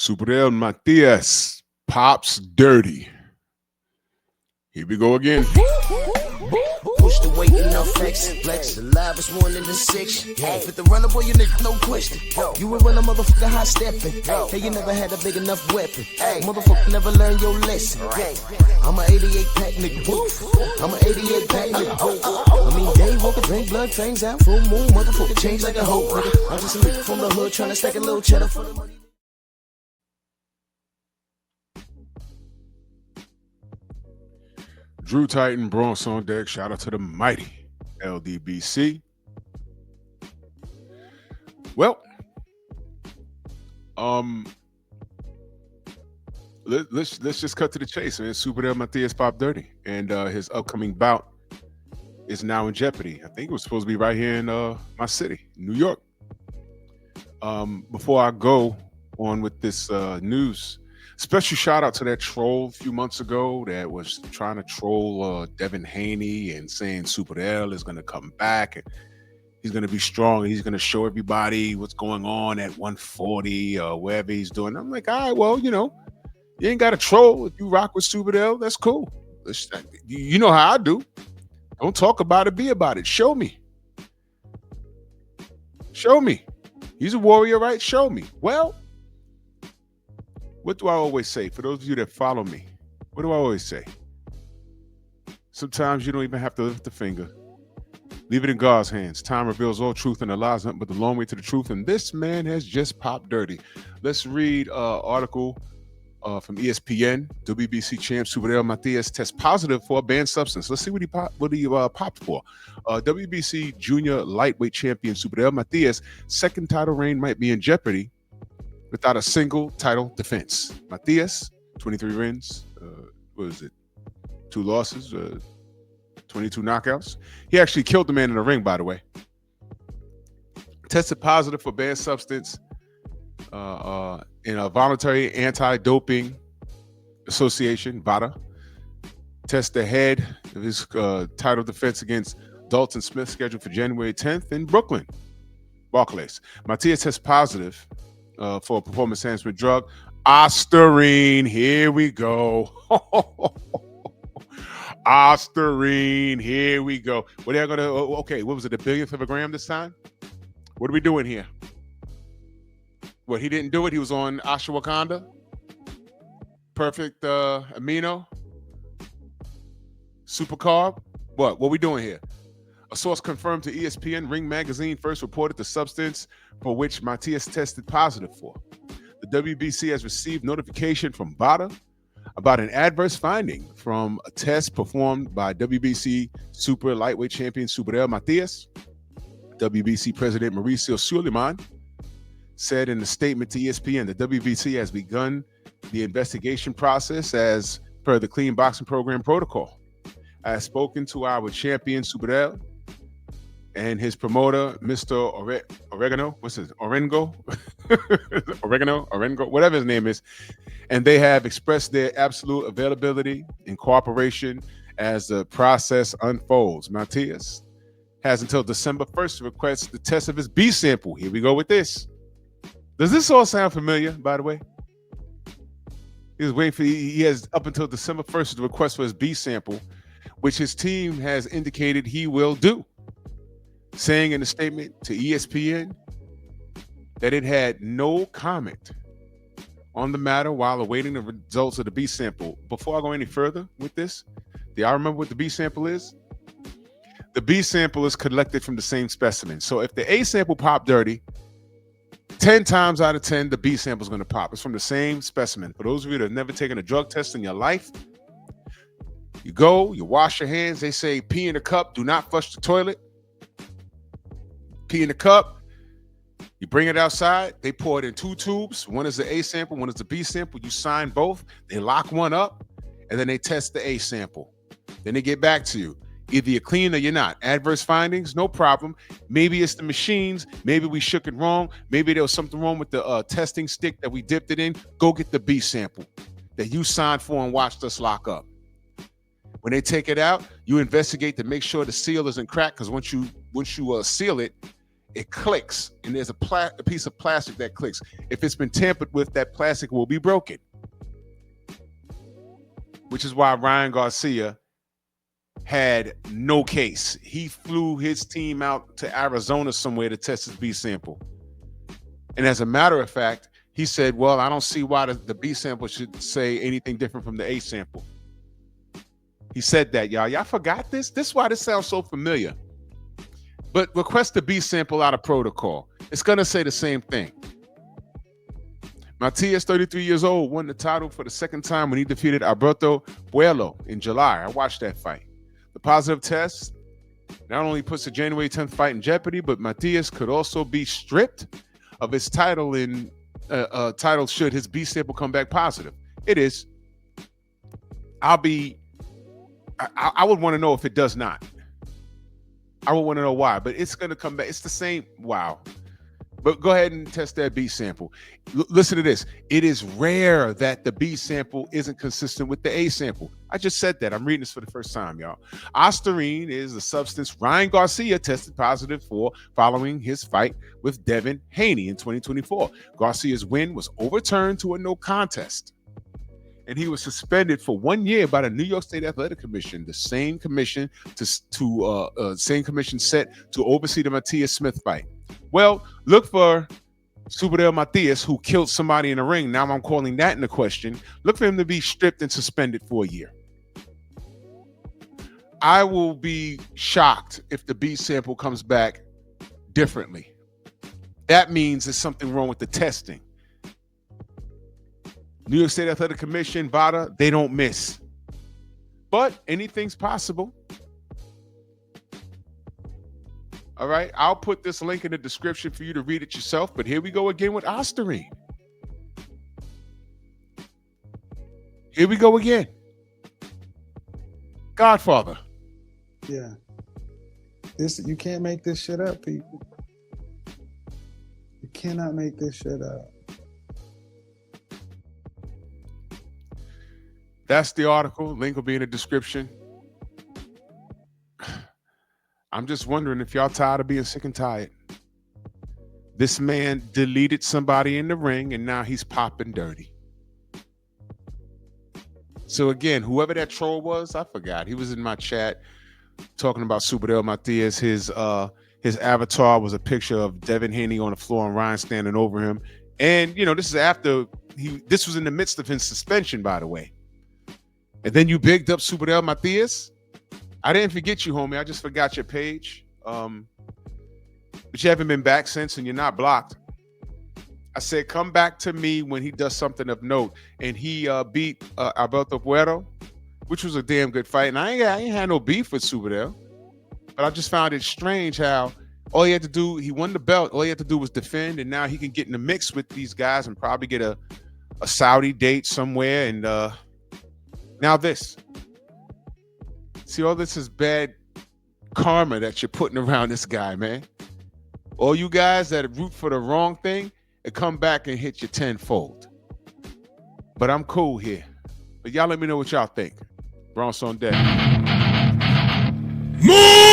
Subriel Matias pops dirty. Here we go again. Push the weight in our flex. Flex the live is one in the six. Fit the runner, boy, you nigga, no question. You will run a motherfucker high stepping. Hey, you never had a big enough weapon. Motherfucker never learned your lesson. I'm an 88 pack nigga. I'm an 88 pack nigga. I mean, day walker, drink blood, fangs out, full moon, motherfucker change like a hoe. I'm just a nigga from the hood trying to stack a little cheddar for the money. Drew Titan, Bronx on deck. Shout out to the mighty LDBC. Well, let's just cut to the chase. Man, Subriel Matias pop dirty, and his upcoming bout is now in jeopardy. I think it was supposed to be right here in my city, New York. Before I go on with this news. Special shout out to that troll a few months ago that was trying to troll Devin Haney and saying Subriel is going to come back and he's going to be strong and he's going to show everybody what's going on at 140 or wherever he's doing. I'm like, all right, well, you ain't got to troll. If you rock with Subriel, that's cool. You know how I do. Don't talk about it, be about it. Show me. Show me. He's a warrior, right? Show me. Well, what do I always say? For those of you that follow me, what do I always say? Sometimes you don't even have to lift the finger. Leave it in God's hands. Time reveals all truth and the lies, nothing but the long way to the truth. And this man has just popped dirty. Let's read an article from ESPN. WBC champ Subriel Matias tests positive for a banned substance. Let's see what he popped for. WBC junior lightweight champion Subriel Matias' second title reign might be in jeopardy without a single title defense. Matias, 23 wins, 2 losses, 22 knockouts. He actually killed the man in the ring, by the way. Tested positive for banned substance in a voluntary anti-doping association, VADA. Test ahead of his title defense against Dalton Smith scheduled for January 10th in Brooklyn, Barclays. Matias tests positive for a performance enhancement drug, OSTERINE. Here we go. OSTERINE. Here we go. What are they gonna? Okay, what was it? A billionth of a gram this time? What are we doing here? What, he didn't do it? He was on ashwagandha, perfect amino, super carb. What we doing here? A source confirmed to ESPN Ring Magazine first reported the substance for which Matias tested positive for. The WBC has received notification from VADA about an adverse finding from a test performed by WBC super lightweight champion Subriel Matias. WBC President Mauricio Suleiman said in a statement to ESPN that WBC has begun the investigation process as per the Clean Boxing Program protocol. I have spoken to our champion Subriel and his promoter, Mr. Oregano, Orengo, whatever his name is, and they have expressed their absolute availability and cooperation as the process unfolds. Matias has until December 1st to request the test of his B sample. Here we go with this. Does this all sound familiar, by the way? He was waiting for, he has up until December 1st to request for his B sample, which his team has indicated he will do, saying in a statement to ESPN that it had no comment on the matter while awaiting the results of the B sample. Before I go any further with this, do y'all remember what the B sample is? The B sample is collected from the same specimen. So if the A sample popped dirty, 10 times out of 10, the B sample is going to pop. It's from the same specimen. For those of you that have never taken a drug test in your life, you go, you wash your hands. They say pee in a cup. Do not flush the toilet. Pee in the cup. You bring it outside. They pour it in 2 tubes. One is the A sample, one is the B sample. You sign both. They lock one up, and then they test the A sample. Then they get back to you. Either you're clean or you're not. Adverse findings, no problem. Maybe it's the machines. Maybe we shook it wrong. Maybe there was something wrong with the testing stick that we dipped it in. Go get the B sample that you signed for and watched us lock up. When they take it out, you investigate to make sure the seal isn't cracked, because once you seal it, it clicks, and there's a piece of plastic that clicks. If it's been tampered with, that plastic will be broken. Which is why Ryan Garcia had no case. He flew his team out to Arizona somewhere to test his B sample. And as a matter of fact, he said, well, I don't see why the B sample should say anything different from the A sample. He said that, y'all. Y'all forgot this? This is why this sounds so familiar. But request the B sample out of protocol. It's going to say the same thing. Matias, 33 years old, won the title for the second time when he defeated Alberto Buelo in July. I watched that fight. The positive test not only puts the January 10th fight in jeopardy, but Matias could also be stripped of his title title should his B sample come back positive. It is. I would want to know if it does not. I would want to know why, but it's going to come back. It's the same. Wow. But go ahead and test that B sample. Listen to this. It is rare that the B sample isn't consistent with the A sample. I just said that. I'm reading this for the first time, y'all. OSTERINE is the substance Ryan Garcia tested positive for following his fight with Devin Haney in 2024. Garcia's win was overturned to a no contest, and he was suspended for 1 year by the New York State Athletic Commission, the same commission same commission set to oversee the Matias Smith fight. Well, look for Subriel Matias, who killed somebody in the ring. Now I'm calling that into question. Look for him to be stripped and suspended for a year. I will be shocked if the B sample comes back differently. That means there's something wrong with the testing. New York State Athletic Commission, VADA, they don't miss. But anything's possible. All right, I'll put this link in the description for you to read it yourself. But here we go again with OSTERINE. Here we go again. Godfather. Yeah. You can't make this shit up, people. You cannot make this shit up. That's the article. Link will be in the description. I'm just wondering if y'all tired of being sick and tired. This man deleted somebody in the ring, and now he's popping dirty. So again, whoever that troll was, I forgot. He was in my chat talking about Subriel Matias. His avatar was a picture of Devin Haney on the floor and Ryan standing over him. And this is after this was in the midst of his suspension, by the way. And then you bigged up Subriel Matias. I didn't forget you, homie. I just forgot your page. But you haven't been back since, and you're not blocked. I said, come back to me when he does something of note. And he beat Alberto Buero, which was a damn good fight. And I ain't had no beef with Subriel. But I just found it strange how all he had to do, he won the belt. All he had to do was defend, and now he can get in the mix with these guys and probably get a Saudi date somewhere. And now this. See, all this is bad karma that you're putting around this guy, man. All you guys that root for the wrong thing, it come back and hit you tenfold. But I'm cool here. But y'all let me know what y'all think. Bronx on deck. Move!